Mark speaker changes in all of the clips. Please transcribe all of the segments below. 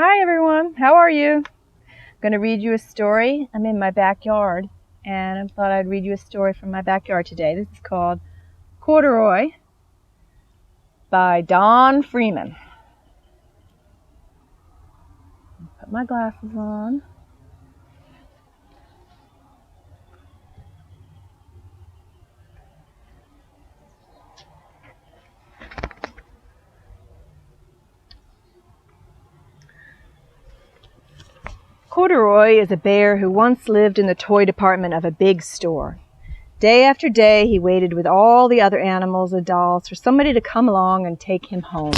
Speaker 1: Hi everyone, how are you? I'm going to read you a story. I'm in my backyard and I thought I'd read you a story from my backyard today. This is called Corduroy by Don Freeman. Put my glasses on. Corduroy is a bear who once lived in the toy department of a big store. Day after day, he waited with all the other animals and dolls for somebody to come along and take him home.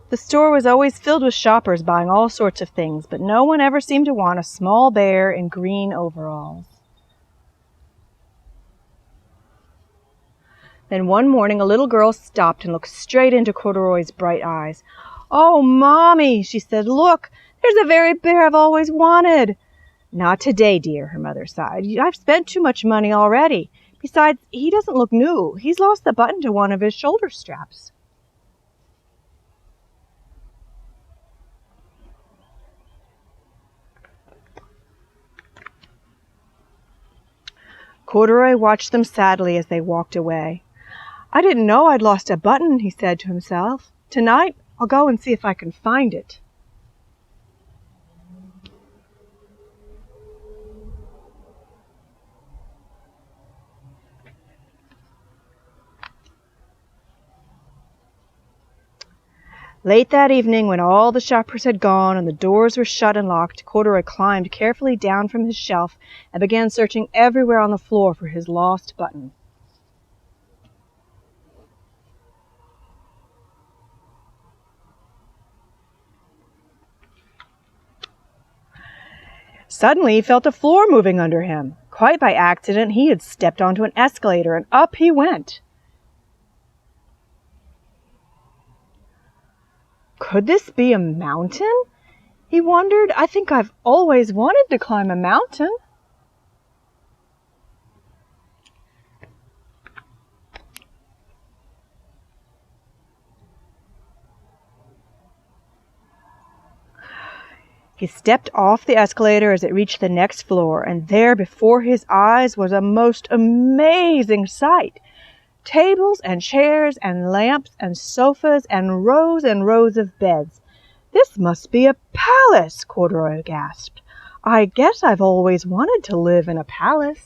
Speaker 1: The store was always filled with shoppers buying all sorts of things, but no one ever seemed to want a small bear in green overalls. Then one morning a little girl stopped and looked straight into Corduroy's bright eyes. "Oh, Mommy," she said, "look, there's the very bear I've always wanted." "Not today, dear," her mother sighed. "I've spent too much money already. Besides, he doesn't look new. He's lost the button to one of his shoulder straps." Corduroy watched them sadly as they walked away. "I didn't know I'd lost a button," he said to himself. "Tonight, I'll go and see if I can find it." Late that evening, when all the shoppers had gone and the doors were shut and locked, Corduroy climbed carefully down from his shelf and began searching everywhere on the floor for his lost button. Suddenly, he felt the floor moving under him. Quite by accident, he had stepped onto an escalator, and up he went. Could this be a mountain? He wondered. "I think I've always wanted to climb a mountain." He stepped off the escalator as it reached the next floor, and there before his eyes was a most amazing sight. Tables and chairs and lamps and sofas and rows of beds. "This must be a palace," Corduroy gasped. "I guess I've always wanted to live in a palace."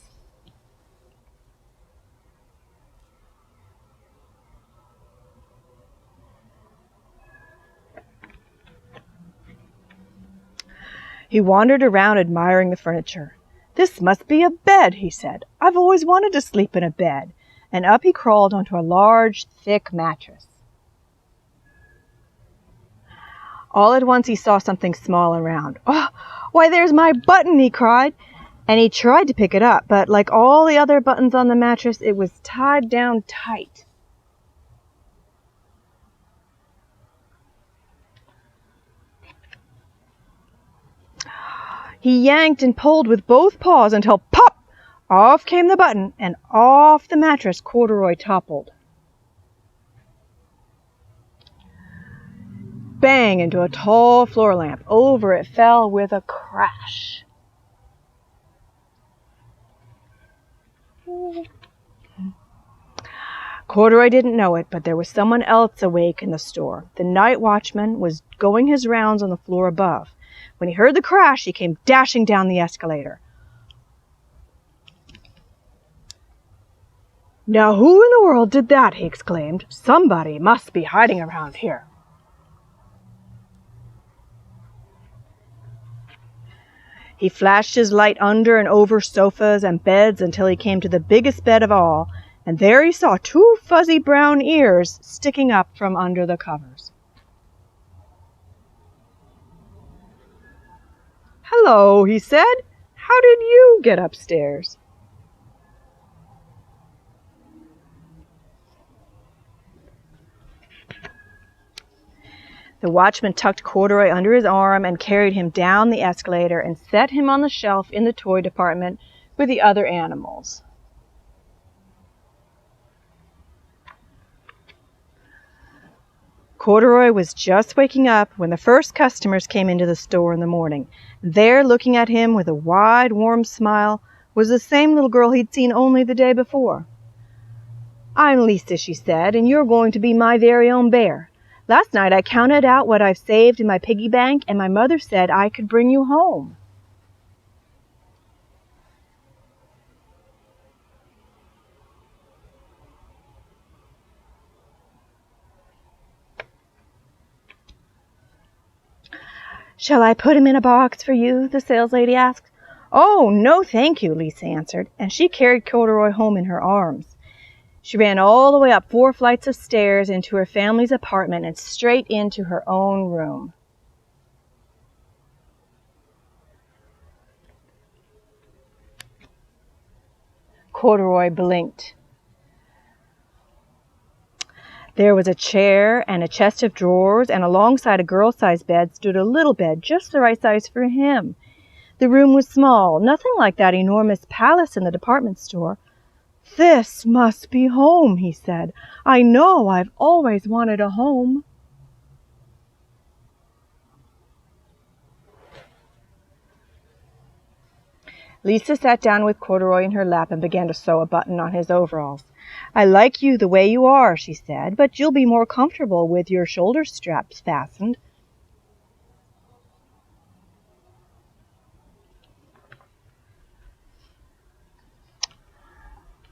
Speaker 1: He wandered around admiring the furniture. "This must be a bed," he said. "I've always wanted to sleep in a bed." And up he crawled onto a large, thick mattress. All at once he saw something small and round. "Oh, why, there's my button!" he cried. And he tried to pick it up, but like all the other buttons on the mattress, it was tied down tight. He yanked and pulled with both paws until pop! Off came the button, and off the mattress Corduroy toppled. Bang into a tall floor lamp. Over it fell with a crash. Corduroy didn't know it, but there was someone else awake in the store. The night watchman was going his rounds on the floor above. When he heard the crash, he came dashing down the escalator. "Now who in the world did that?" he exclaimed. "Somebody must be hiding around here." He flashed his light under and over sofas and beds until he came to the biggest bed of all, and there he saw two fuzzy brown ears sticking up from under the covers. "Hello," he said. "How did you get upstairs?" The watchman tucked Corduroy under his arm and carried him down the escalator and set him on the shelf in the toy department with the other animals. Corduroy was just waking up when the first customers came into the store in the morning. There, looking at him with a wide, warm smile, was the same little girl he'd seen only the day before. "I'm Lisa," she said, "and you're going to be my very own bear. Last night I counted out what I've saved in my piggy bank, and my mother said I could bring you home." "Shall I put him in a box for you?" the saleslady asked. "Oh, no, thank you," Lisa answered, and she carried Corduroy home in her arms. She ran all the way up 4 flights of stairs into her family's apartment and straight into her own room. Corduroy blinked. There was a chair and a chest of drawers, and alongside a girl-sized bed stood a little bed just the right size for him. The room was small, nothing like that enormous palace in the department store. "This must be home," he said. "I know I've always wanted a home." Lisa sat down with Corduroy in her lap and began to sew a button on his overalls. "I like you the way you are," she said, "but you'll be more comfortable with your shoulder straps fastened."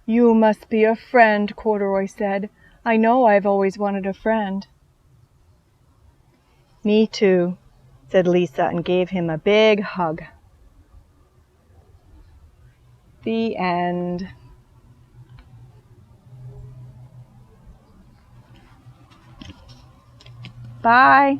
Speaker 1: "You must be a friend," Corduroy said. "I know I've always wanted a friend." "Me too," said Lisa and gave him a big hug. The end. Bye.